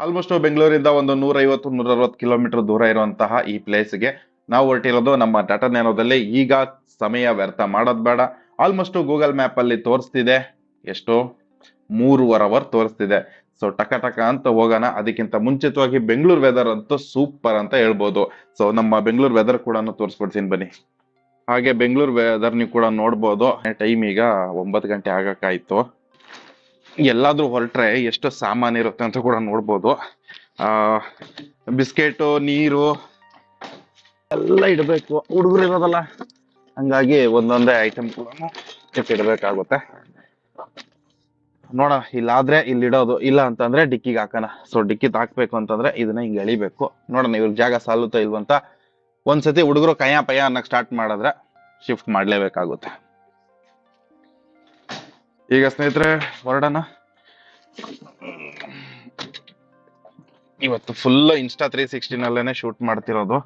Almost ಬೆಂಗಳೂರಿಂದ ಒಂದು 150-160 kilometre ದೂರ ಇರುವಂತಹ ಈ ಪ್ಲೇಸ್ಗೆ ನಾವು ಹೊರಟಿರೋದು ನಮ್ಮ ಟಾಟಾ ನ್ಯಾನೋದಲ್ಲಿ. ಈಗ ಸಮಯ ವ್ಯರ್ಥ ಮಾಡೋದ್ ಬೇಡ. ಆಲ್ಮೋಸ್ಟ್ ಗೂಗಲ್ ಮ್ಯಾಪ್ ಅಲ್ಲಿ ತೋರಿಸ್ತಿದೆ ಎಷ್ಟು 3.5 ಅವರ್ ತೋರಿಸ್ತಿದೆ. ಸೊ ಟಕ ಟಕ ಅಂತ ಹೋಗೋಣ. ಅದಕ್ಕಿಂತ ಮುಂಚಿತವಾಗಿ ಬೆಂಗಳೂರು ವೆದರ್ ಅಂತೂ ಸೂಪರ್ ಅಂತ ಹೇಳ್ಬೋದು. ಸೊ ನಮ್ಮ ಬೆಂಗಳೂರು ವೆದರ್ ಕೂಡ ತೋರಿಸ್ಕೊಡ್ತೀನಿ ಬನ್ನಿ. ಹಾಗೆ ಬೆಂಗಳೂರು ವೆದರ್ ನೀವು ಕೂಡ ನೋಡ್ಬೋದು. ಟೈಮ್ ಈಗ 9 ಗಂಟೆ ಆಗಕ್ಕಾಯ್ತು. ಎಲ್ಲಾದ್ರೂ ಹೊರಟ್ರೆ ಎಷ್ಟು ಸಾಮಾನು ಇರುತ್ತೆ ಅಂತ ಕೂಡ ನೋಡ್ಬೋದು. ಬಿಸ್ಕೆಟು, ನೀರು ಎಲ್ಲ ಇಡಬೇಕು, ಹುಡುಗರು ಇರೋದಲ್ಲ, ಹಂಗಾಗಿ ಒಂದೊಂದೇ ಐಟಮ್ ಕೂಡ ಇಡಬೇಕಾಗುತ್ತೆ. ನೋಡ, ಇಲ್ಲಾದ್ರೆ ಇಲ್ಲಿ ಇಡೋದು, ಇಲ್ಲ ಅಂತಂದ್ರೆ ಡಿಕ್ಕಿಗೆ ಹಾಕೋಣ. ಸೊ ಡಿಕ್ಕಿಗೆ ಹಾಕ್ಬೇಕು ಅಂತಂದ್ರೆ ಇದನ್ನ ಹಿಂಗೆ ಎಳಿಬೇಕು. ನೋಡೋಣ ಇವ್ರ ಜಾಗ ಸಾಲುತ್ತಾ ಇಲ್ವಂತ. ಒಂದ್ಸತಿ ಹುಡುಗರು ಕಯ್ಯ ಪಯ್ಯ ಅನ್ನಕ್ ಸ್ಟಾರ್ಟ್ ಮಾಡಿದ್ರೆ ಶಿಫ್ಟ್ ಮಾಡ್ಲೇಬೇಕಾಗುತ್ತೆ. ಈಗ ಸ್ನೇಹಿತರೆ ಹೊರಡೋಣ. ಇವತ್ತು ಫುಲ್ ಇನ್ಸ್ಟಾ 360 ನಲ್ಲೇನೆ ಶೂಟ್ ಮಾಡ್ತಿರೋದು.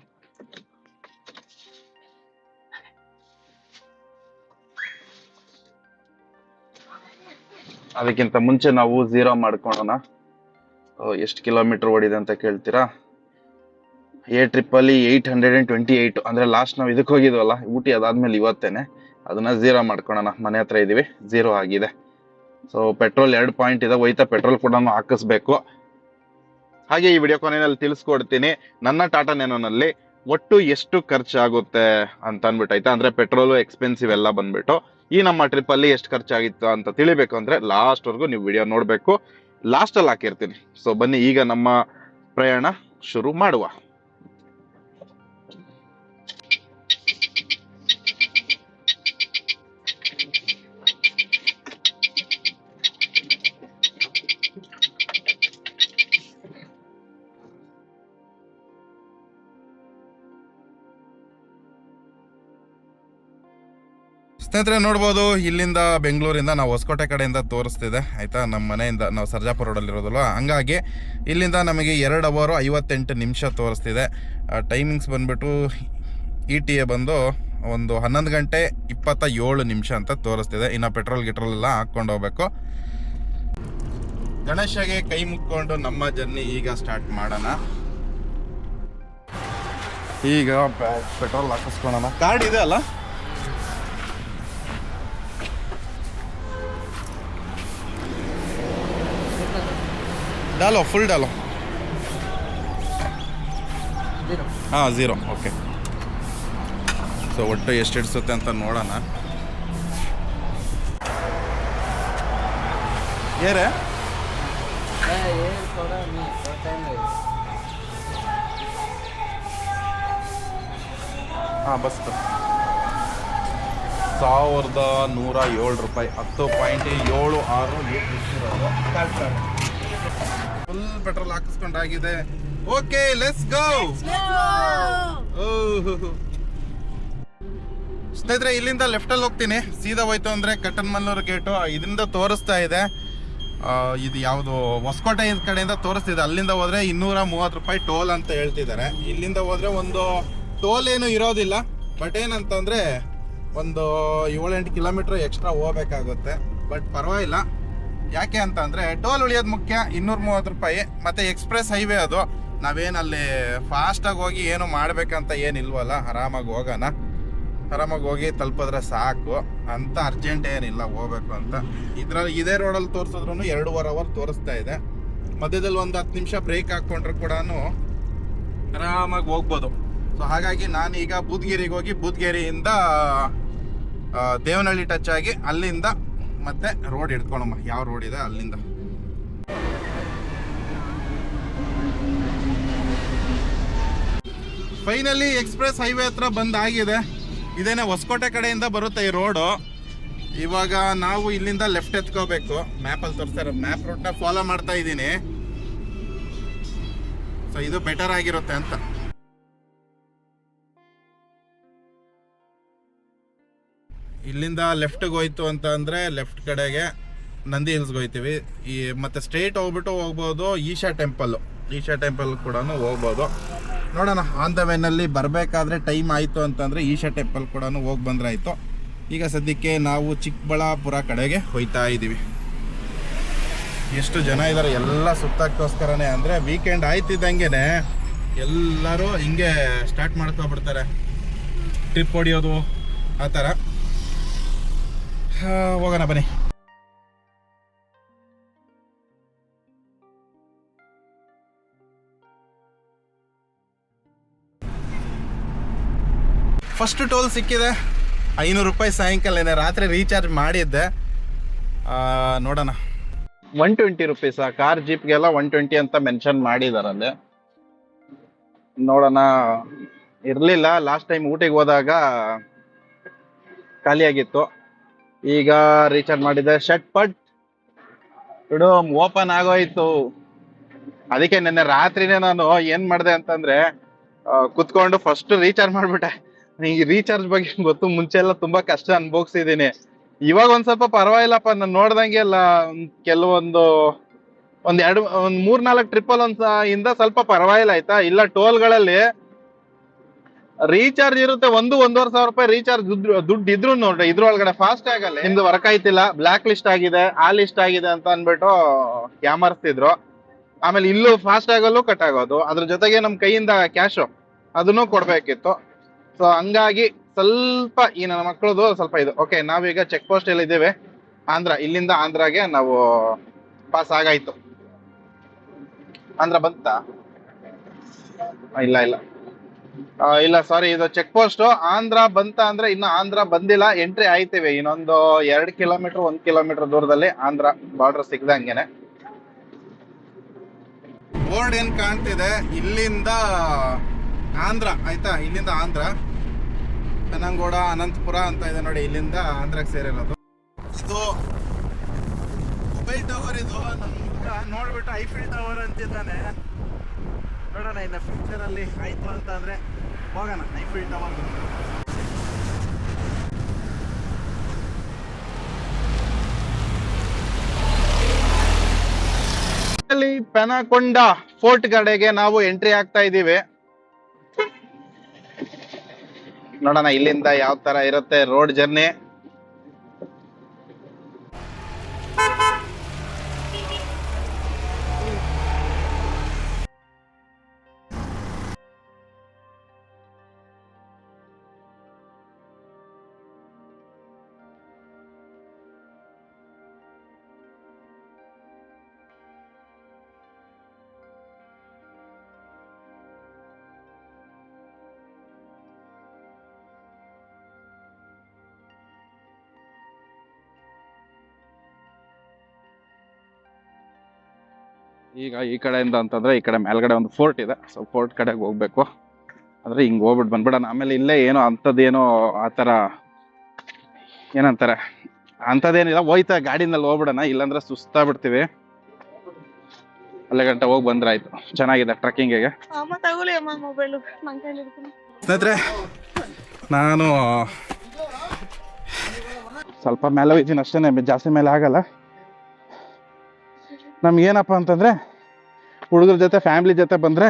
ಅದಕ್ಕಿಂತ ಮುಂಚೆ ನಾವು 0 ಮಾಡ್ಕೊಳ್ಳೋಣ. ಎಷ್ಟು ಕಿಲೋಮೀಟರ್ ಓಡಿದೆ ಅಂತ ಕೇಳ್ತೀರಾ? ಎ ಟ್ರಿಪ್ ಅಲ್ಲಿ 828. ಅಂದ್ರೆ ಲಾಸ್ಟ್ ನಾವು ಇದಕ್ಕೆ ಹೋಗಿದ್ವಲ್ಲ ಊಟಿ, ಅದಾದ್ಮೇಲೆ ಇವತ್ತೇನೆ ಅದನ್ನ 0 ಮಾಡ್ಕೊಳ್ಳೋಣ. ಮನೆ ಹತ್ರ ಇದೀವಿ, 0 ಆಗಿದೆ. ಸೊ ಪೆಟ್ರೋಲ್ 2 ಪಾಯಿಂಟ್ ಇದೆ, ಹೋಯ್ತಾ ಪೆಟ್ರೋಲ್ ಕೂಡ ಹಾಕಿಸ್ಬೇಕು. ಹಾಗೆ ಈ ವಿಡಿಯೋ ಕೊನೆಯಲ್ಲಿ ತಿಳಿಸ್ಕೊಡ್ತೀನಿ ನನ್ನ ಟಾಟಾ ನ್ಯಾನೋನಲ್ಲಿ ಒಟ್ಟು ಎಷ್ಟು ಖರ್ಚಾಗುತ್ತೆ ಅಂತ ಅನ್ಬಿಟ್ಟು, ಆಯ್ತಾ? ಅಂದ್ರೆ ಪೆಟ್ರೋಲ್ ಎಕ್ಸ್ಪೆನ್ಸಿವ್ ಎಲ್ಲ ಬಂದ್ಬಿಟ್ಟು ಈ ನಮ್ಮ ಟ್ರಿಪ್ ಅಲ್ಲಿ ಎಷ್ಟು ಖರ್ಚಾಗಿತ್ತು ಅಂತ ತಿಳಿಬೇಕು ಅಂದ್ರೆ ಲಾಸ್ಟ್ ವರ್ಗು ನೀವು ವಿಡಿಯೋ ನೋಡ್ಬೇಕು. ಲಾಸ್ಟ್ ಅಲ್ಲಿ ಹಾಕಿರ್ತೀನಿ. ಸೊ ಬನ್ನಿ ಈಗ ನಮ್ಮ ಪ್ರಯಾಣ ಶುರು ಮಾಡುವ. ಸ್ನೇಹಿತರೆ ನೋಡ್ಬೋದು, ಇಲ್ಲಿಂದ ಬೆಂಗಳೂರಿಂದ ನಾವು ಹೊಸಕೋಟೆ ಕಡೆಯಿಂದ ತೋರಿಸ್ತಿದೆ, ಆಯಿತಾ? ನಮ್ಮ ಮನೆಯಿಂದ ನಾವು ಸರ್ಜಾಪುರ ರೋಡಲ್ಲಿರೋದಲ್ವ, ಹಂಗಾಗಿ ಇಲ್ಲಿಂದ ನಮಗೆ 2 ಅವರ್ 58 ನಿಮಿಷ ತೋರಿಸ್ತಿದೆ. ಟೈಮಿಂಗ್ಸ್ ಬಂದುಬಿಟ್ಟು ETA ಬಂದು ಒಂದು 11 ಗಂಟೆ 27 ನಿಮಿಷ ಅಂತ ತೋರಿಸ್ತಿದೆ. ಇನ್ನು ಪೆಟ್ರೋಲ್ ಗಿಟ್ರೋಲ್ ಹಾಕ್ಕೊಂಡು ಹೋಗ್ಬೇಕು. ಗಣೇಶಗೆ ಕೈ ಮುಕ್ಕೊಂಡು ನಮ್ಮ ಜರ್ನಿ ಈಗ ಸ್ಟಾರ್ಟ್ ಮಾಡೋಣ. ಈಗ ಪೆಟ್ರೋಲ್ ಹಾಕಿಸ್ಕೊಳ್ಳೋಣ. ಕಾರ್ಡ್ ಇದೆ ಅಲ್ಲ? डालो, फुल डालो. हाँ 0. ओके. ಸೊ ಒಟ್ಟು ಎಷ್ಟು ಹಿಡಿಸುತ್ತೆ ಅಂತ ನೋಡೋಣ. ಏರೆ ಹಾಂ ಬಸ್ 1107 ರೂಪಾಯಿ, 10.76 ಫುಲ್ ಪೆಟ್ರೋಲ್ ಹಾಕಿಸ್ಕೊಂಡಾಗಿದೆ. Okay, let's go. ಸ್ನೇಹಿತರೆ ಇಲ್ಲಿಂದ ಲೆಫ್ಟ್ ಅಲ್ಲಿ ಹೋಗ್ತೀನಿ. ಸೀದಾ ಹೋಯ್ತು ಅಂದ್ರೆ ಕಟ್ಟನ್ಮಲ್ಲೂರು ಗೇಟು ಇದರಿಂದ ತೋರಿಸ್ತಾ ಇದೆ. ಇದು ಯಾವುದು ಹೊಸಕೋಟೆ ಕಡೆಯಿಂದ ತೋರಿಸ್ತಿದೆ. ಅಲ್ಲಿಂದ ಹೋದ್ರೆ 230 ರೂಪಾಯಿ ಟೋಲ್ ಅಂತ ಹೇಳ್ತಿದ್ದಾರೆ. ಇಲ್ಲಿಂದ ಹೋದ್ರೆ ಒಂದು ಟೋಲ್ ಏನು ಇರೋದಿಲ್ಲ, ಬಟ್ ಏನಂತಂದ್ರೆ ಒಂದು 7-8 ಕಿಲೋಮೀಟರ್ ಎಕ್ಸ್ಟ್ರಾ ಹೋಗ್ಬೇಕಾಗುತ್ತೆ. ಬಟ್ ಪರವಾಗಿಲ್ಲ. ಯಾಕೆ ಅಂತ ಅಂದರೆ ಟೋಲ್ ಉಳಿಯೋದು ಮುಖ್ಯ. 230 ರೂಪಾಯಿ. ಮತ್ತು ಎಕ್ಸ್ಪ್ರೆಸ್ ಹೈವೇ ಅದು. ನಾವೇನಲ್ಲಿ ಫಾಸ್ಟಾಗಿ ಹೋಗಿ ಏನು ಮಾಡಬೇಕಂತ ಏನಿಲ್ವಲ್ಲ, ಆರಾಮಾಗಿ ಹೋಗೋಣ. ಆರಾಮಾಗಿ ಹೋಗಿ ತಲುಪಿದ್ರೆ ಸಾಕು ಅಂತ ಅರ್ಜೆಂಟ್ ಏನಿಲ್ಲ ಹೋಗ್ಬೇಕು ಅಂತ. ಇದರಲ್ಲಿ ಇದೇ ರೋಡಲ್ಲಿ ತೋರಿಸಿದ್ರು 2.5 ಅವರ್ ತೋರಿಸ್ತಾ ಇದೆ. ಮಧ್ಯದಲ್ಲಿ ಒಂದು 10 ನಿಮಿಷ ಬ್ರೇಕ್ ಹಾಕ್ಕೊಂಡ್ರೆ ಕೂಡ ಆರಾಮಾಗಿ ಹೋಗ್ಬೋದು. ಸೊ ಹಾಗಾಗಿ ನಾನೀಗ ಬೂದ್ಗೇರಿಗೆ ಹೋಗಿ ಬೂದ್ಗೇರಿಯಿಂದ ದೇವನಹಳ್ಳಿ ಟಚ್ ಆಗಿ ಅಲ್ಲಿಂದ ಮತ್ತೆ ರೋಡ್ ಹಿಡ್ಕೊಳಮ್ಮ, ಯಾವ ರೋಡ್ ಇದೆ ಅಲ್ಲಿಂದ. ಫೈನಲಿ ಎಕ್ಸ್ಪ್ರೆಸ್ ಹೈವೇ ಹತ್ರ ಬಂದಾಗಿದೆ. ಇದೇನೆ ಹೊಸಕೋಟೆ ಕಡೆಯಿಂದ ಬರುತ್ತೆ ಈ ರೋಡು. ಇವಾಗ ನಾವು ಇಲ್ಲಿಂದ ಲೆಫ್ಟ್ ಎತ್ಕೋಬೇಕು. ಮ್ಯಾಪಲ್ಲಿ ತೋರಿಸ್ತಾರೆ, ಮ್ಯಾಪ್ ರೂಟ್ನ ಫಾಲೋ ಮಾಡ್ತಾ ಇದ್ದೀನಿ. ಸೊ ಇದು ಬೆಟರ್ ಆಗಿರುತ್ತೆ ಅಂತ. ಇಲ್ಲಿಂದ ಲೆಫ್ಟ್ಗೆ ಹೋಯ್ತು ಅಂತ ಅಂದರೆ ಲೆಫ್ಟ್ ಕಡೆಗೆ ನಂದಿ ಹಿಲ್ಸ್ಗೆ ಹೋಗ್ತೀವಿ. ಮತ್ತು ಸ್ಟ್ರೇಟ್ ಹೋಗ್ಬೋದು ಈಶಾ ಟೆಂಪಲ್ ಕೂಡ ಹೋಗ್ಬೋದು. ನೋಡೋಣ, ಆನ್ ದ ವೇನಲ್ಲಿ ಬರಬೇಕಾದ್ರೆ ಟೈಮ್ ಆಯಿತು ಅಂತಂದರೆ ಈಶಾ ಟೆಂಪಲ್ ಕೂಡ ಹೋಗಿ ಬಂದ್ರೆ ಆಯಿತು. ಈಗ ಸದ್ಯಕ್ಕೆ ನಾವು ಚಿಕ್ಕಬಳ್ಳಾಪುರ ಕಡೆಗೆ ಹೋಗ್ತಾ ಇದ್ದೀವಿ. ಎಷ್ಟು ಜನ ಇದ್ದಾರೆ ಎಲ್ಲ ಸುತ್ತಕ್ಕೋಸ್ಕರನೇ. ಅಂದರೆ ವೀಕೆಂಡ್ ಆಯ್ತಿದ್ದಂಗೆ ಎಲ್ಲರೂ ಹಿಂಗೆ ಸ್ಟಾರ್ಟ್ ಮಾಡ್ಕೊಬಿಡ್ತಾರೆ ಟ್ರಿಪ್ ಹೊಡಿಯೋದು ಆ ಥರ. ಹೋಗೋಣ ಬನ್ನಿ. ಫಸ್ಟ್ ಟೋಲ್ ಸಿಕ್ಕಿದೆ 500 ರೂಪಾಯಿ. ಸಾಯಂಕಾಲ ರಾತ್ರಿ ರೀಚಾರ್ಜ್ ಮಾಡಿದ್ದೆ. ನೋಡೋಣ. 120 ರುಪೀಸಾ? ಕಾರ್ ಜೀಪ್ಗೆಲ್ಲ 120 ಅಂತ ಮೆನ್ಷನ್ ಮಾಡಿದಾರಲ್ಲಿ. ನೋಡೋಣ. ಇರಲಿಲ್ಲ ಲಾಸ್ಟ್ ಟೈಮ್ ಊಟಿಗೆ ಹೋದಾಗ, ಖಾಲಿಯಾಗಿತ್ತು. ಈಗ ರೀಚಾರ್ಜ್ ಮಾಡಿದ್ದೆ. ಪಟ್ ಬಿಡು, ಓಪನ್ ಆಗೋಯ್ತು. ಅದಕ್ಕೆ ನಿನ್ನೆ ರಾತ್ರಿನೇ ನಾನು ಏನ್ ಮಾಡಿದೆ ಅಂತಂದ್ರೆ, ಕುತ್ಕೊಂಡು ಫಸ್ಟ್ ರೀಚಾರ್ಜ್ ಮಾಡ್ಬಿಟ್ಟೆ. ಈ ರೀಚಾರ್ಜ್ ಬಗ್ಗೆ ಗೊತ್ತು, ಮುಂಚೆ ಎಲ್ಲ ತುಂಬಾ ಕಷ್ಟ ಅನ್ಭೋಗ್ಸಿದೀನಿ. ಇವಾಗ ಒಂದ್ ಸ್ವಲ್ಪ ಪರವಾಗಿಲ್ಲಪ್ಪ. ನಾನು ನೋಡ್ದಂಗೆ ಎಲ್ಲ ಕೆಲವೊಂದು ಒಂದ್ 3-4 ಟ್ರಿಪ್ಪಲ್ ಇಂದ ಸ್ವಲ್ಪ ಪರವಾಗಿಲ್ಲ ಆಯ್ತಾ. ಇಲ್ಲ ಟೋಲ್ಗಳಲ್ಲಿ ರೀಚಾರ್ಜ್ ಇರುತ್ತೆ 1-1.5 ಸಾವಿರ ರೂಪಾಯಿ ರೀಚಾರ್ಜ್ ದುಡ್ಡು ಇದ್ರು ನೋಡ್ರಿ, ಇದ್ರೊಳಗಡೆ ಫಾಸ್ಟ್ ಆಗಲ್ಲ. ನಿಮ್ದು ವರ್ಕ್ ಆಯ್ತಿಲ್ಲ, ಬ್ಲಾಕ್ ಲಿಸ್ಟ್ ಆಗಿದೆ, ಆ ಲಿಸ್ಟ್ ಆಗಿದೆ ಅಂತ ಅನ್ಬಿಟ್ಟು ಯಾಮರ್ಸ್ತಿದ್ರು. ಆಮೇಲೆ ಇಲ್ಲೂ ಫಾಸ್ಟ್ ಆಗಲ್ಲೂ ಕಟ್ ಆಗೋದು. ಅದ್ರ ಜೊತೆಗೆ ನಮ್ ಕೈಯಿಂದ ಕ್ಯಾಶು ಅದನ್ನು ಕೊಡ್ಬೇಕಿತ್ತು. ಸೊ ಹಂಗಾಗಿ ಸ್ವಲ್ಪ ಈ ನನ್ನ ಮಕ್ಕಳದು ಸ್ವಲ್ಪ ಇದು. ಓಕೆ, ನಾವೀಗ ಚೆಕ್ ಪೋಸ್ಟ್ ಅಲ್ಲಿ ಇದ್ದೇವೆ. ಇಲ್ಲಿಂದ ಆಂಧ್ರಾಗೆ ನಾವು ಪಾಸ್ ಆಗಾಯ್ತು. ಆಂಧ್ರ ಬಂತಾ? ಇಲ್ಲ ಸಾರಿ, ಇದು ಚೆಕ್ ಪೋಸ್ಟ್. ಆಂಧ್ರ ಬಂತ ಅಂದ್ರೆ ಇನ್ನು ಆಂಧ್ರ ಬಂದಿಲ್ಲ, ಎಂಟ್ರಿ ಆಯ್ತೀವಿ. ಇನ್ನೊಂದು 2 ಕಿಲೋಮೀಟರ್ 1 ಕಿಲೋಮೀಟರ್ ದೂರದಲ್ಲಿ ಆಂಧ್ರ ಬಾರ್ಡರ್ ಸಿಗ್ದಂಗೆನೆ. ಬೋರ್ಡ್ ಏನ್ ಕಾಣ್ತಿದೆ, ಇಲ್ಲಿಂದ ಆಂಧ್ರ ಆಯ್ತಾ. ಇಲ್ಲಿಂದ ಆಂಧ್ರ ಪೆನಂಗೋಡ, ಅನಂತಪುರ ಅಂತ ಇದೆ ನೋಡಿ. ಇಲ್ಲಿಂದ ಆಂಧ್ರಕ್ಕೆ ಸೇರಿರೋದು. ಇದು ಮೊಬೈಲ್ ಟವರ್. ಇದು ನೋಡ್ಬಿಟ್ಟು ಐಫಿಲ್ ಟವರ್ ಅಂತಿದ್ದಾನೆ. ನೋಡೋಣ ಇನ್ನು ಫ್ಯೂಚರ್ ಅಲ್ಲಿ ಆಯ್ತು ಅಂತ ಅಂದ್ರೆ ಹೋಗೋಣ ಐಫಿಲ್ ಟವರ್. ಪೆನಕೊಂಡ ಫೋರ್ಟ್ ಕಡೆಗೆ ನಾವು ಎಂಟ್ರಿ ಆಗ್ತಾ ಇದ್ದೀವಿ. ನೋಡೋಣ ಇಲ್ಲಿಂದ ಯಾವ ತರ ಇರುತ್ತೆ ರೋಡ್ ಜರ್ನಿ. ಈಗ ಈ ಕಡೆಯಿಂದ ಅಂತಂದ್ರೆ ಈ ಕಡೆ ಮೇಲ್ಗಡೆ ಒಂದು ಫೋರ್ಟ್ ಇದೆ. ಸೊ ಫೋರ್ಟ್ ಕಡೆಗೆ ಹೋಗ್ಬೇಕು. ಅಂದ್ರೆ ಹಿಂಗ್ ಹೋಗ್ಬಿಟ್ಟು ಬಂದ್ಬಿಡೋಣ. ಆಮೇಲೆ ಇಲ್ಲೇ ಏನೋ ಅಂಥದ್ದೇನೋ ಆ ಥರ ಏನಂತಾರೆ ಅಂಥದ್ದೇನಿಲ್ಲ, ಹೋಯ್ತಾ ಗಾಡಿನಲ್ಲಿ ಹೋಗ್ಬಿಡೋಣ. ಇಲ್ಲಾಂದ್ರೆ ಸುಸ್ತಾಗ್ಬಿಡ್ತೀವಿ. ಅಲ್ಲೇ ಗಂಟೆ ಹೋಗಿ ಬಂದ್ರೆ ಆಯ್ತು. ಚೆನ್ನಾಗಿದೆ ಟ್ರೆಕ್ಕಿಂಗಿಗೆ. ಸ್ನೇಹಿತರೆ, ನಾನು ಸ್ವಲ್ಪ ಮೇಲೆ ಹೋಯ್ತೀನಿ ಅಷ್ಟೇ, ಜಾಸ್ತಿ ಮೇಲೆ ಆಗಲ್ಲ. ನಮ್ಗೇನಪ್ಪ ಅಂತಂದ್ರೆ ಹುಡುಗರ ಜೊತೆ ಫ್ಯಾಮಿಲಿ ಜೊತೆ ಬಂದ್ರೆ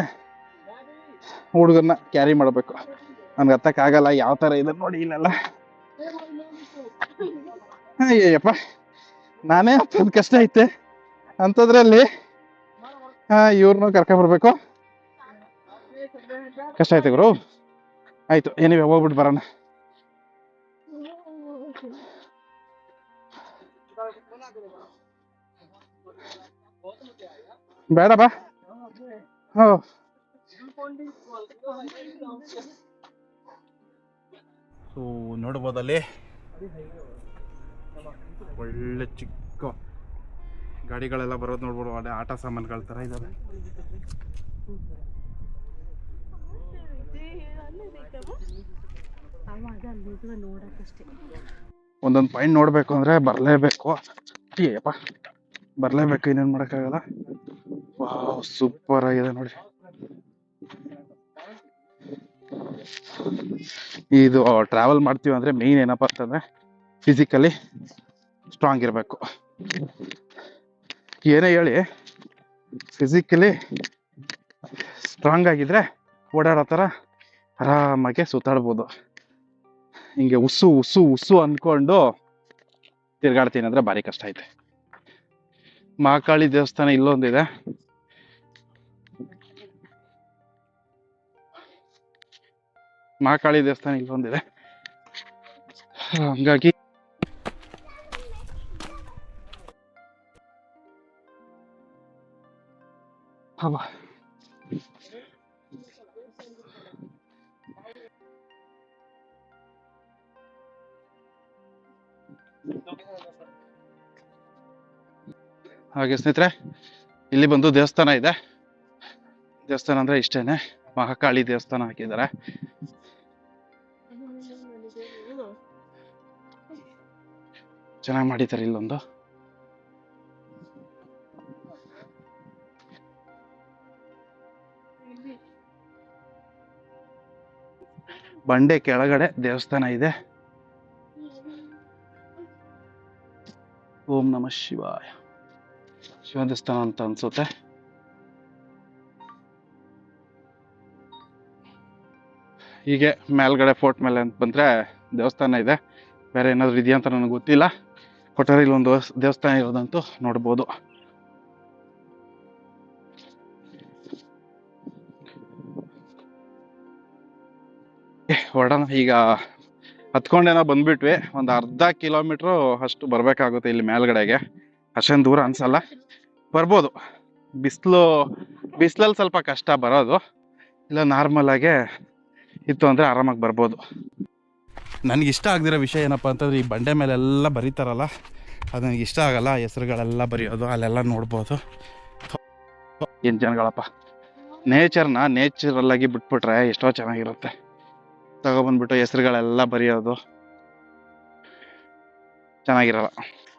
ಹುಡುಗರನ್ನ ಕ್ಯಾರಿ ಮಾಡಬೇಕು. ನನ್ಗೆ ಹತ್ತಕ್ಕಾಗಲ್ಲ. ಯಾವ ಥರ ಇದೆ ನೋಡಿ ಇಲ್ಲೆಲ್ಲ. ಅಯ್ಯಪ್ಪ, ನಾನೇ ಹತ್ತೋದು ಕಷ್ಟ ಐತೆ ಅಂಥದ್ರಲ್ಲಿ ಇವ್ರನ್ನೂ ಕರ್ಕೊಂಡ್ಬರ್ಬೇಕು. ಕಷ್ಟ ಐತೆ ಗುರು. ಆಯ್ತು, ಏನಿವೆ ಹೋಗ್ಬಿಟ್ಟು ಬರೋಣ. ಬೇಡ ಬಾ. ಸೊ ನೋಡ್ಬೋದಲ್ಲಿ ಒಳ್ಳೆ ಚಿಕ್ಕ ಗಾಡಿಗಳೆಲ್ಲ ಬರೋದು ನೋಡ್ಬೋದು. ಒಳ್ಳೆ ಆಟ ಸಾಮಾನುಗಳ ಥರ ಇದ್ದಾವೆ. ಒಂದೊಂದು ಪಾಯಿಂಟ್ ನೋಡ್ಬೇಕು ಅಂದ್ರೆ ಬರಲೇಬೇಕು. ಬರಲೇಬೇಕು, ಇನ್ನೇನು ಮಾಡೋಕ್ಕಾಗಲ್ಲ. ವಾವ್, ಸೂಪರ್ ಆಗಿದೆ ನೋಡಿ. ಇದು ಟ್ರಾವೆಲ್ ಮಾಡ್ತೀವಿ ಅಂದ್ರೆ ಮೇನ್ ಏನಪ್ಪ ಅಂತಂದ್ರೆ ಫಿಸಿಕಲಿ ಸ್ಟ್ರಾಂಗ್ ಇರಬೇಕು. ಏನೇ ಹೇಳಿ, ಫಿಸಿಕಲಿ ಸ್ಟ್ರಾಂಗ್ ಆಗಿದ್ರೆ ಓಡಾಡೋ ಥರ ಆರಾಮಾಗೆ ಸುತ್ತಾಡ್ಬೋದು. ಹಿಂಗೆ ಉಸ್ಸು ಉಸ್ಸು ಉಸ್ಸು ಅಂದ್ಕೊಂಡು ತಿರ್ಗಾಡ್ತೀನಿ ಅಂದ್ರೆ ಭಾರಿ ಕಷ್ಟ ಐತೆ. ಮಹಾಕಾಳಿ ದೇವಸ್ಥಾನ ಇಲ್ಲೊಂದಿದೆ. ಮಹಾಕಾಳಿ ದೇವಸ್ಥಾನ ಇಲ್ಲೊಂದಿದೆ. ಹಂಗಾಗಿ ಹಬ್ಬ ಹಾಗೆ ಸ್ನೇಹಿತರೆ, ಇಲ್ಲಿ ಬಂದು ದೇವಸ್ಥಾನ ಇದೆ. ದೇವಸ್ಥಾನ ಅಂದ್ರೆ ಇಷ್ಟೇನೆ, ಮಹಾಕಾಳಿ ದೇವಸ್ಥಾನ ಹಾಕಿದ್ದಾರೆ. ಚೆನ್ನಾಗಿ ಮಾಡಿದ್ದಾರೆ. ಇಲ್ಲೊಂದು ಬಂಡೆ ಕೆಳಗಡೆ ದೇವಸ್ಥಾನ ಇದೆ. ಓಂ ನಮಃ ಶಿವಾಯ. ಶಿವ ದೇವಸ್ಥಾನ ಅಂತ ಅನ್ಸುತ್ತೆ. ಹೀಗೆ ಮೇಲ್ಗಡೆ ಫೋರ್ಟ್ ಮೇಲೆ ಅಂತ ಬಂದ್ರೆ ದೇವಸ್ಥಾನ ಇದೆ. ಬೇರೆ ಏನಾದ್ರು ಇದೆಯಾ ಅಂತ ನನಗೆ ಗೊತ್ತಿಲ್ಲ. ಕೊಠಾರಿ ಇಲ್ಲೊಂದು ದೇವಸ್ಥಾನ ಇರೋದಂತೂ ನೋಡ್ಬೋದು. ಹೊರಡೋಣ ಈಗ. ಹತ್ಕೊಂಡೇನೋ ಬಂದ್ಬಿಟ್ವಿ. ಒಂದು ಅರ್ಧ ಕಿಲೋಮೀಟ್ರು ಅಷ್ಟು ಬರ್ಬೇಕಾಗುತ್ತೆ ಇಲ್ಲಿ ಮೇಲ್ಗಡೆಗೆ. ಅಷ್ಟೇನು ದೂರ ಅನ್ಸಲ್ಲ, ಬರ್ಬೋದು. ಬಿಸಿಲಲ್ಲಿ ಸ್ವಲ್ಪ ಕಷ್ಟ ಬರೋದು, ಇಲ್ಲ ನಾರ್ಮಲ್ ಆಗೇ ಇತ್ತು ಅಂದರೆ ಆರಾಮಾಗಿ ಬರ್ಬೋದು. ನನಗೆ ಇಷ್ಟ ಆಗದಿರೋ ವಿಷಯ ಏನಪ್ಪ ಅಂತಂದ್ರೆ, ಈ ಬಂಡೆ ಮೇಲೆಲ್ಲ ಬರೀತಾರಲ್ಲ, ಅದು ನನಗೆ ಇಷ್ಟ ಆಗಲ್ಲ. ಹೆಸರುಗಳೆಲ್ಲ ಬರೆಯೋದು ಅಲ್ಲೆಲ್ಲ ನೋಡ್ಬೋದು. ಏನು ಜನಗಳಪ್ಪ. ನೇಚರಲ್ಲಾಗಿ ಬಿಟ್ಬಿಟ್ರೆ ಎಷ್ಟೋ ಚೆನ್ನಾಗಿರುತ್ತೆ. ತಗೊಬಂದ್ಬಿಟ್ಟು ಹೆಸರುಗಳೆಲ್ಲ ಬರೆಯೋದು ಚೆನ್ನಾಗಿರಲ್ಲ.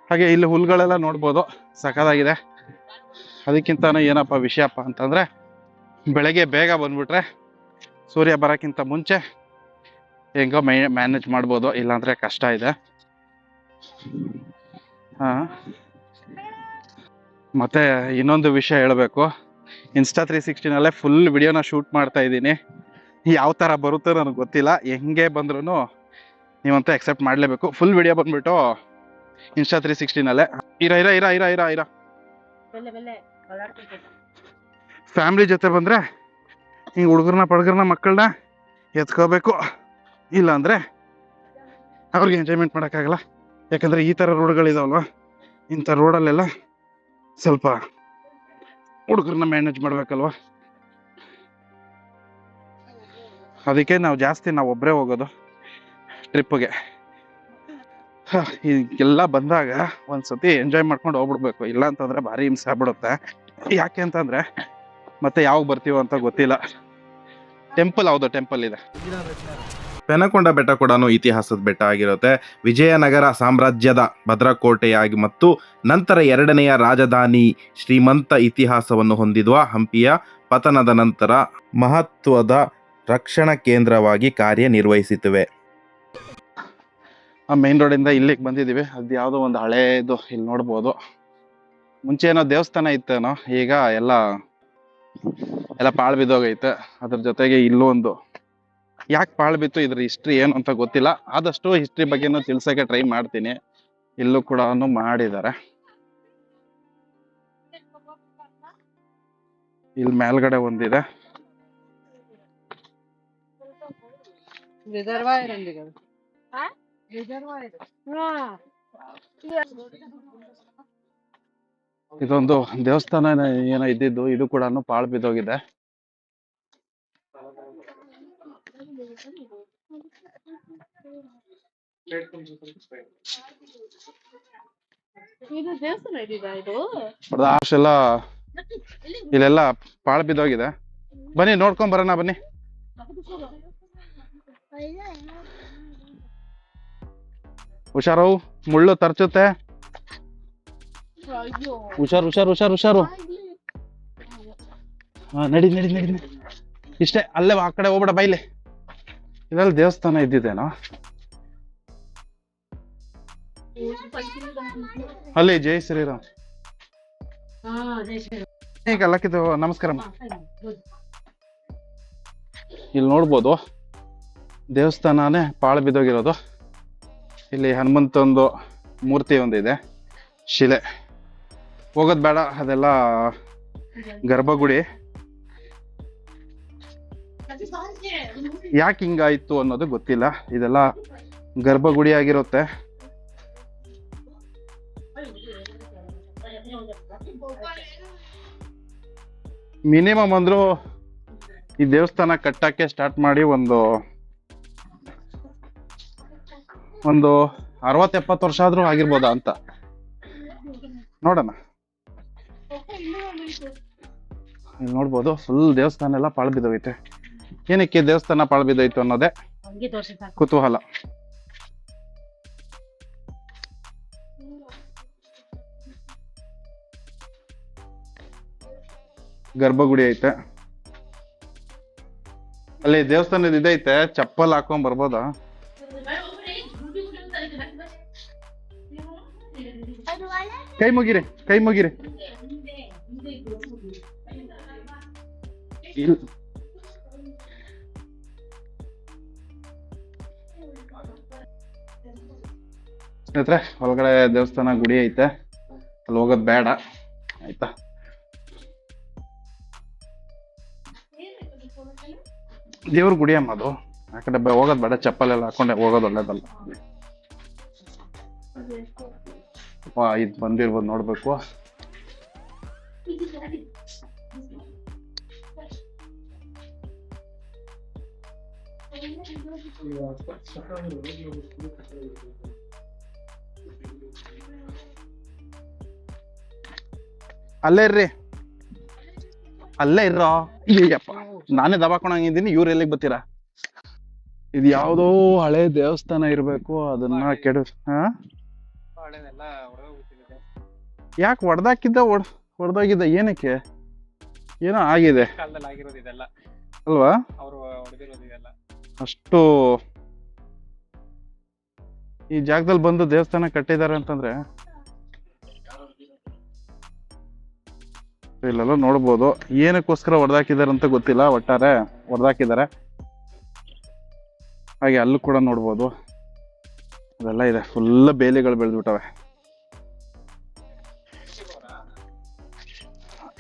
ಹಾಗೆ ಇಲ್ಲಿ ಹುಲ್ಗಳೆಲ್ಲ ನೋಡ್ಬೋದು, ಸಖತ್ತಾಗಿದೆ. ಅದಕ್ಕಿಂತ ಏನಪ್ಪ ವಿಷಯಪ್ಪ ಅಂತಂದರೆ, ಬೆಳಗ್ಗೆ ಬೇಗ ಬಂದ್ಬಿಟ್ರೆ ಸೂರ್ಯ ಬರೋಕ್ಕಿಂತ ಮುಂಚೆ ಹೆಂಗೋ ಮ್ಯಾನೇಜ್ ಮಾಡ್ಬೋದು, ಇಲ್ಲಾಂದರೆ ಕಷ್ಟ ಇದೆ. ಹಾಂ, ಮತ್ತು ಇನ್ನೊಂದು ವಿಷಯ ಹೇಳಬೇಕು. ಇನ್ಸ್ಟಾ 360ನಲ್ಲೇ ಫುಲ್ ವಿಡಿಯೋನ ಶೂಟ್ ಮಾಡ್ತಾ ಇದ್ದೀನಿ. ಯಾವ ಥರ ಬರುತ್ತೋ ನನಗೆ ಗೊತ್ತಿಲ್ಲ. ಹೆಂಗೆ ಬಂದ್ರೂ ನೀವಂತೂ ಎಕ್ಸೆಪ್ಟ್ ಮಾಡಲೇಬೇಕು. ಫುಲ್ ವಿಡಿಯೋ ಬಂದ್ಬಿಟ್ಟು ಇನ್ಸ್ಟಾ 360ನಲ್ಲೇ. ಇರ ಫ್ಯಾಮ್ಲಿ ಜೊತೆ ಬಂದರೆ ಹಿಂಗೆ ಹುಡುಗರನ್ನ ಮಕ್ಕಳನ್ನ ಎತ್ಕೋಬೇಕು. ಇಲ್ಲ ಅಂದರೆ ಅವ್ರಿಗೆ ಎಂಜಾಯ್ಮೆಂಟ್ ಮಾಡೋಕ್ಕಾಗಲ್ಲ. ಯಾಕಂದರೆ ಈ ಥರ ರೋಡ್ಗಳಿದಾವಲ್ವ, ಇಂಥ ರೋಡಲ್ಲೆಲ್ಲ ಸ್ವಲ್ಪ ಹುಡುಗರನ್ನ ಮ್ಯಾನೇಜ್ ಮಾಡಬೇಕಲ್ವ. ಅದಕ್ಕೆ ನಾವು ಒಬ್ಬರೇ ಹೋಗೋದು ಟ್ರಿಪ್ಪಿಗೆ. ಎಲ್ಲ ಬಂದಾಗ ಒಂದ್ಸತಿ ಎಂಜಾಯ್ ಮಾಡ್ಕೊಂಡು ಹೋಗ್ಬಿಡ್ಬೇಕು. ಇಲ್ಲ ಅಂತಂದರೆ ಭಾರಿ ಹಿಂಸೆ ಆಗ್ಬಿಡುತ್ತೆ. ಯಾಕೆ ಅಂತಂದರೆ ಮತ್ತೆ ಯಾವಾಗ ಬರ್ತೀವೋ ಅಂತ ಗೊತ್ತಿಲ್ಲ. ಟೆಂಪಲ್ ಇದೆ. ಪೆನಕೊಂಡ ಬೆಟ್ಟ ಕೂಡ ಇತಿಹಾಸದ ಬೆಟ್ಟ ಆಗಿರುತ್ತೆ. ವಿಜಯನಗರ ಸಾಮ್ರಾಜ್ಯದ ಭದ್ರಕೋಟೆಯಾಗಿ ಮತ್ತು ನಂತರ ಎರಡನೆಯ ರಾಜಧಾನಿ ಶ್ರೀಮಂತ ಇತಿಹಾಸವನ್ನು ಹೊಂದಿರುವ ಹಂಪಿಯ ಪತನದ ನಂತರ ಮಹತ್ವದ ರಕ್ಷಣಾ ಕೇಂದ್ರವಾಗಿ ಕಾರ್ಯನಿರ್ವಹಿಸುತ್ತವೆ. ಆ ಮೇನ್ ರೋಡಿಂದ ಇಲ್ಲಿಗೆ ಬಂದಿದ್ದೀವಿ. ಅದು ಯಾವುದೋ ಒಂದು ಹಳೇದು ಇಲ್ಲಿ ನೋಡ್ಬೋದು. ಮುಂಚೆ ಏನೋ ದೇವಸ್ಥಾನ ಇತ್ತೇನೋ, ಈಗ ಎಲ್ಲ ಪಾಳು ಬಿದ್ದೋಗೈತೆ. ಅದ್ರ ಜೊತೆಗೆ ಇಲ್ಲೂ ಒಂದು, ಯಾಕೆ ಪಾಳು ಬಿತ್ತು, ಇದ್ರ ಹಿಸ್ಟ್ರಿ ಏನು ಅಂತ ಗೊತ್ತಿಲ್ಲ. ಆದಷ್ಟು ಹಿಸ್ಟ್ರಿ ಬಗ್ಗೆನೂ ತಿಳ್ಸೋಕ್ಕೆ ಟ್ರೈ ಮಾಡ್ತೀನಿ. ಇಲ್ಲೂ ಕೂಡ ಮಾಡಿದ್ದಾರೆ. ಇಲ್ಲಿ ಮೇಲ್ಗಡೆ ಒಂದಿದೆ. ಇದೊಂದು ದೇವಸ್ಥಾನ ಏನೋ ಇದ್ದಿದ್ದು, ಇದು ಕೂಡ ಪಾಳು ಬಿದ್ದೋಗಿದೆ. ಅಷ್ಟೆಲ್ಲ ಇಲ್ಲೆಲ್ಲ ಪಾಳು ಬಿದ್ದೋಗಿದೆ. ಬನ್ನಿ ನೋಡ್ಕೊಂಡ್ ಬರೋಣ, ಬನ್ನಿ. ಹುಷಾರು, ಮುಳ್ಳು ತರ್ಚುತ್ತೆ. ಹುಷಾರು. ಹಾ, ನಡಿ. ಇಷ್ಟೇ, ಅಲ್ಲೇ ಆ ಕಡೆ ಹೋಗ್ಬೇಡ, ಬೈಲೆ. ಇದೆಲ್ಲ ದೇವಸ್ಥಾನ ಇದ್ದಿದ್ದೇನೋ ಅಲ್ಲಿ. ಜೈ ಶ್ರೀರಾಮ್. ಈಗ ಲಕ್ಕಿದ್ದು ನಮಸ್ಕಾರ. ಇಲ್ಲಿ ನೋಡ್ಬೋದು ದೇವಸ್ಥಾನನೇ ಪಾಳು ಬಿದ್ದೋಗಿರೋದು. ಇಲ್ಲಿ ಹನುಮಂತಂದು ಮೂರ್ತಿ ಒಂದಿದೆ, ಶಿಲೆ. ಹೋಗೋದು ಬೇಡ, ಅದೆಲ್ಲ ಗರ್ಭಗುಡಿ. ಯಾಕೆ ಹಿಂಗಾಯ್ತು ಅನ್ನೋದು ಗೊತ್ತಿಲ್ಲ. ಇದೆಲ್ಲ ಗರ್ಭಗುಡಿ ಆಗಿರುತ್ತೆ. ಮಿನಿಮಮ್ ಅಂದ್ರು ಈ ದೇವಸ್ಥಾನ ಕಟ್ಟಕ್ಕೆ ಸ್ಟಾರ್ಟ್ ಮಾಡಿ ಒಂದು 60-70 ವರ್ಷ ಆದ್ರೂ ಆಗಿರ್ಬೋದಾ ಅಂತ ನೋಡೋಣ. ಇಲ್ಲಿ ನೋಡ್ಬೋದು ಫುಲ್ ದೇವಸ್ಥಾನ ಎಲ್ಲ ಪಾಳು ಬಿದ್ದೋಗೈತೆ. ಏನಕ್ಕೆ ದೇವಸ್ಥಾನ ಪಾಳು ಬಿದ್ದೋಯ್ತು ಅನ್ನೋದೇ ಕುತೂಹಲ. ಗರ್ಭಗುಡಿ ಐತೆ, ಅಲ್ಲಿ ದೇವಸ್ಥಾನದ ಇದೈತೆ, ಚಪ್ಪಲ್ ಹಾಕೊಂಡ್ ಬರ್ಬೋದಾ? ಕೈ ಮುಗಿರಿ, ಕೈ ಮುಗಿರಿ. ಸ್ನೇಹಿತರೆ, ಒಳಗಡೆ ದೇವಸ್ಥಾನ ಗುಡಿ ಐತೆ, ಅಲ್ಲಿ ಹೋಗೋದ್ ಬೇಡ ಆಯ್ತಾ. ದೇವ್ರ ಗುಡಿ ಅಮ್ಮ ಅದು, ಆ ಕಡೆ ಹೋಗೋದ್ ಬೇಡ, ಚಪ್ಪಲೆಲ್ಲ ಹಾಕೊಂಡೆ ಹೋಗೋದು ಒಳ್ಳೇದಲ್ಲ. ಇದು ಬಂದಿರ್ಬೋದು, ನೋಡ್ಬೇಕು. ಅಲ್ಲೇ ಇರ್ರಿ, ಅಲ್ಲೇ ಇರ್ರೋ. ಅಯ್ಯಪ್ಪ, ನಾನೇ ದಬಾಕೊಂಡಂಗಿದ್ದೀನಿ, ಇವ್ರು ಎಲ್ಲಿಗೆ ಬರ್ತೀರಾ? ಇದು ಯಾವ್ದೋ ಹಳೆ ದೇವಸ್ಥಾನ ಇರ್ಬೇಕು, ಅದನ್ನ ಕೆಡ ಯಾಕೆ ಹೊಡೆದಾಗಿದ್ದ ಏನಕ್ಕೆ? ಏನೋ ಆಗಿದೆ ಅಲ್ವಾ? ಅಷ್ಟು ಈ ಜಾಗದಲ್ಲಿ ಬಂದು ದೇವಸ್ಥಾನ ಕಟ್ಟಿದ್ದಾರೆ ಅಂತಂದ್ರೆ ಇಲ್ಲೆಲ್ಲ ನೋಡ್ಬೋದು. ಏನಕ್ಕೋಸ್ಕರ ಹೊಡೆದಾಕಿದ್ದಾರೆ ಅಂತ ಗೊತ್ತಿಲ್ಲ, ಒಟ್ಟಾರೆ ಹೊಡೆದಾಕಿದ್ದಾರೆ. ಹಾಗೆ ಅಲ್ಲೂ ಕೂಡ ನೋಡ್ಬೋದು, ಅದೆಲ್ಲ ಇದೆ, ಫುಲ್ ಬೇಲಿಗಳು ಬೆಳೆದ್ಬಿಟ್ಟವೆ.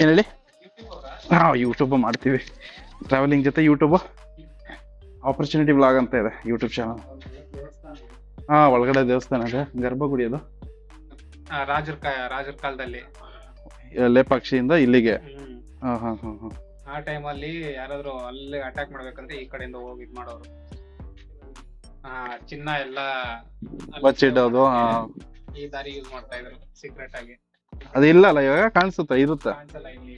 ಏನ್ ಹೇಳಿ? ಯೂಟ್ಯೂಬ್ ಮಾಡ್ತೀವಿ, ಟ್ರಾವೆಲಿಂಗ್ ಜೊತೆ ಯೂಟ್ಯೂಬ್ ಆಪರ್ಚುನಿಟಿ ವ್ಲಾಗ್ ಅಂತ ಇದೆ ಯೂಟ್ಯೂಬ್ ಚಾನಲ್. ಒಳಗಡೆ ದೇವಸ್ಥಾನ ಇದೆ, ಗರ್ಭಗುಡಿ ಅದು. ರಾಜರ ಕಾಲದಲ್ಲಿ ಲೇಪಾಕ್ಷಿಯಿಂದ ಇಲ್ಲಿಗೆ. ಆ ಟೈಮಲ್ಲಿ ಯಾರಾದ್ರೂ ಅಲ್ಲಿ ಅಟ್ಯಾಕ್ ಮಾಡ್ಬೇಕಂದ್ರೆ ಈ ಕಡೆಯಿಂದ ಹೋಗಿ ಇದ್ ಮಾಡೋರು. ಚಿನ್ನ ಎಲ್ಲ ಬಚ್ಚಿಡೋದು, ಈ ದಾರಿ ಯೂಸ್ ಮಾಡ್ತಾ ಇದ್ರು ಸೀಕ್ರೆಟ್ ಆಗಿ. ಅದಿಲ್ಲ ಅಲ್ಲ, ಇವಾಗ ಕಾಣಿಸುತ್ತಾ? ಇರುತ್ತೆ, ಕಾಣಿಸಲ್ಲ ಇಲ್ಲಿ.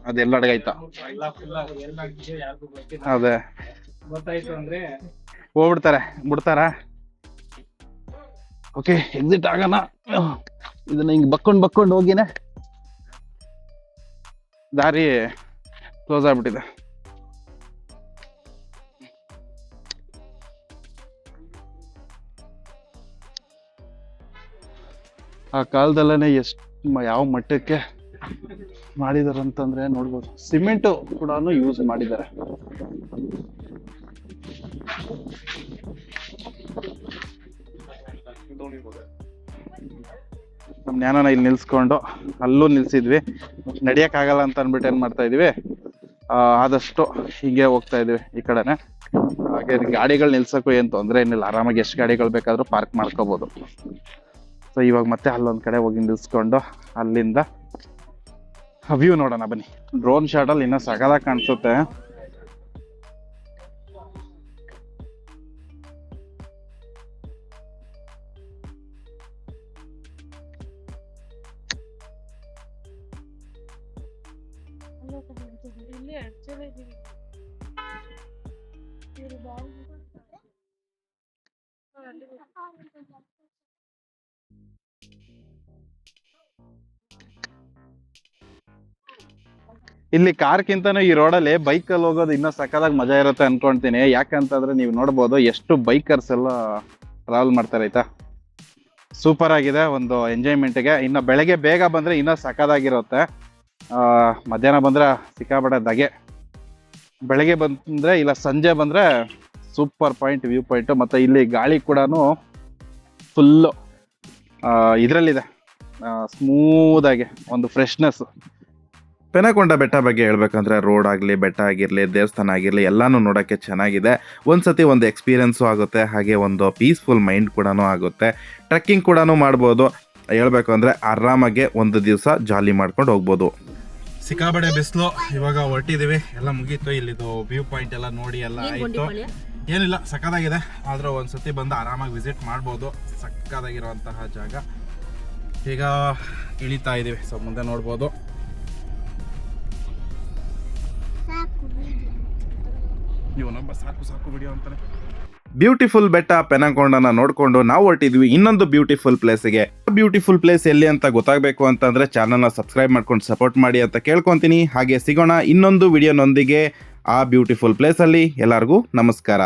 ಅದೆಲ್ಲ ಅಡಗೈತಾ? ಎಲ್ಲ ಫುಲ್ ಎಲ್ಲಾಗಿದೆ, ಯಾರಿಗೂ ಗೊತ್ತಿಲ್ಲ. ಅದೇ ಗೊತ್ತಾಯ್ತು ಅಂದ್ರೆ ಹೋಗ್ಬಿಡ್ತಾರೆ, ಬಿಡ್ತಾರ. ಓಕೆ, ಎಕ್ಸಿಟ್ ಆಗೋಣ. ಇದನ್ನ ಹಿಂಗ್ ಬಕ್ಕೊಂಡು ಹೋಗಿನೇ ದಾರಿ ಕ್ಲೋಸ್ ಆಗ್ಬಿಟ್ಟಿದೆ. ಆ ಕಾಲದಲ್ಲೇ ಯಾವ ಮಟ್ಟಕ್ಕೆ ಮಾಡಿದಾರೆ ಅಂತಂದ್ರೆ ನೋಡ್ಬೋದು. ಸಿಮೆಂಟ್ ಕೂಡ ಯೂಸ್ ಮಾಡಿದ್ದಾರೆ. ನಮ್ ಜ್ಞಾನನ ಇಲ್ಲಿ ನಿಲ್ಸ್ಕೊಂಡು ಅಲ್ಲೂ ನಿಲ್ಸಿದ್ವಿ. ನಡಿಯಕ್ ಆಗಲ್ಲ ಅಂತ ಅನ್ಬಿಟ್ಟು ಏನ್ ಮಾಡ್ತಾ ಇದೀವಿ, ಆದಷ್ಟು ಹೀಗೆ ಹೋಗ್ತಾ ಇದೀವಿ ಈ ಕಡೆನೆ. ಹಾಗೆ ಗಾಡಿಗಳು ನಿಲ್ಸಕ್ಕೂ ಏನ್ ತೊಂದ್ರೆ ಏನಿಲ್ಲ, ಆರಾಮಾಗಿ ಎಷ್ಟು ಗಾಡಿಗಳು ಬೇಕಾದ್ರೂ ಪಾರ್ಕ್ ಮಾಡ್ಕೋಬಹುದು. ಸೊ ಇವಾಗ ಮತ್ತೆ ಅಲ್ಲೊಂದ್ ಕಡೆ ಹೋಗಿ ನಿಲ್ಸ್ಕೊಂಡು ಅಲ್ಲಿಂದ ವ್ಯೂ ನೋಡೋಣ ಬನ್ನಿ. ಡ್ರೋನ್ ಶಾಟ್ ಅಲ್ಲಿ ಇನ್ನೂ ಸಗದಾಗಿ ಕಾಣಿಸುತ್ತೆ. ಇಲ್ಲಿ ಕಾರ್ಕಿಂತನೂ ಈ ರೋಡಲ್ಲಿ ಬೈಕಲ್ಲಿ ಹೋಗೋದು ಇನ್ನೂ ಸಕ್ಕದಾಗಿ ಮಜಾ ಇರುತ್ತೆ ಅನ್ಕೊಂತೀನಿ. ಯಾಕಂತಂದ್ರೆ ನೀವು ನೋಡ್ಬೋದು ಎಷ್ಟು ಬೈಕರ್ಸ್ ಎಲ್ಲ ಟ್ರಾವೆಲ್ ಮಾಡ್ತಾರೆ ಆಯ್ತಾ. ಸೂಪರ್ ಆಗಿದೆ ಒಂದು ಎಂಜಾಯ್ಮೆಂಟ್ಗೆ. ಇನ್ನು ಬೆಳಗ್ಗೆ ಬೇಗ ಬಂದ್ರೆ ಇನ್ನೂ ಸಕ್ಕದಾಗಿರುತ್ತೆ. ಮಧ್ಯಾಹ್ನ ಬಂದ್ರೆ ಸಿಕ್ಕಾಪಟ್ಟೆ ಧಗೆ. ಬೆಳಗ್ಗೆ ಬಂದ್ರೆ ಇಲ್ಲ ಸಂಜೆ ಬಂದ್ರೆ ಸೂಪರ್ ಪಾಯಿಂಟ್, ವ್ಯೂ ಪಾಯಿಂಟ್. ಮತ್ತೆ ಇಲ್ಲಿ ಗಾಳಿ ಕೂಡ ಫುಲ್ಲು ಇದರಲ್ಲಿದೆ, ಸ್ಮೂದಾಗಿ ಒಂದು ಫ್ರೆಶ್ನೆಸ್. ಪೆನಕೊಂಡ ಬೆಟ್ಟ ಬಗ್ಗೆ ಹೇಳ್ಬೇಕಂದ್ರೆ ರೋಡ್ ಆಗಲಿ, ಬೆಟ್ಟ ಆಗಿರಲಿ, ದೇವಸ್ಥಾನ ಆಗಿರಲಿ ಎಲ್ಲನೂ ನೋಡೋಕ್ಕೆ ಚೆನ್ನಾಗಿದೆ. ಒಂದ್ಸತಿ ಒಂದು ಎಕ್ಸ್ಪೀರಿಯನ್ಸು ಆಗುತ್ತೆ, ಹಾಗೆ ಒಂದು ಪೀಸ್ಫುಲ್ ಮೈಂಡ್ ಕೂಡ ಆಗುತ್ತೆ. ಟ್ರೆಕ್ಕಿಂಗ್ ಕೂಡ ಮಾಡ್ಬೋದು. ಹೇಳ್ಬೇಕು ಅಂದರೆ ಆರಾಮಾಗೆ ಒಂದು ದಿವಸ ಜಾಲಿ ಮಾಡ್ಕೊಂಡು ಹೋಗ್ಬೋದು. ಸಿಕ್ಕಾಬಡೆ ಬಿಸಿಲು, ಇವಾಗ ಹೊರಟಿದ್ದೀವಿ. ಎಲ್ಲ ಮುಗೀತು. ಇಲ್ಲಿದು ವ್ಯೂ ಪಾಯಿಂಟ್ ಎಲ್ಲ ನೋಡಿ ಎಲ್ಲ ಆಯಿತು. ಏನಿಲ್ಲ, ಸಕ್ಕದಾಗಿದೆ. ಆದರೂ ಒಂದ್ಸತಿ ಬಂದು ಆರಾಮಾಗಿ ವಿಸಿಟ್ ಮಾಡ್ಬೋದು. ಸಕ್ಕದಾಗಿರುವಂತಹ ಜಾಗ. ಈಗ ಇಳಿತಾ ಇದ್ದೀವಿ. ಸೊ ಮುಂದೆ ನೋಡ್ಬೋದು. ಇವನೊಬ್ಬ ಸಾಕು ಸಾಕು ವಿಡಿಯೋ ಅಂತಾನೆ. ಬ್ಯೂಟಿಫುಲ್ ಬೆಟ್ಟ ಪೆನಕೊಂಡನ ನೋಡ್ಕೊಂಡು ನಾವು ಹೊರಟಿದ್ವಿ ಇನ್ನೊಂದು ಬ್ಯೂಟಿಫುಲ್ ಪ್ಲೇಸ್ಗೆ. ಬ್ಯೂಟಿಫುಲ್ ಪ್ಲೇಸ್ ಎಲ್ಲಿ ಅಂತ ಗೊತ್ತಾಗಬೇಕು ಅಂತಂದ್ರೆ ಚಾನಲ್ನ ಸಬ್ಸ್ಕ್ರೈಬ್ ಮಾಡ್ಕೊಂಡು ಸಪೋರ್ಟ್ ಮಾಡಿ ಅಂತ ಕೇಳ್ಕೊತೀನಿ. ಹಾಗೆ ಸಿಗೋಣ ಇನ್ನೊಂದು ವಿಡಿಯೋನೊಂದಿಗೆ ಆ ಬ್ಯೂಟಿಫುಲ್ ಪ್ಲೇಸಲ್ಲಿ. ಎಲ್ಲರಿಗೂ ನಮಸ್ಕಾರ.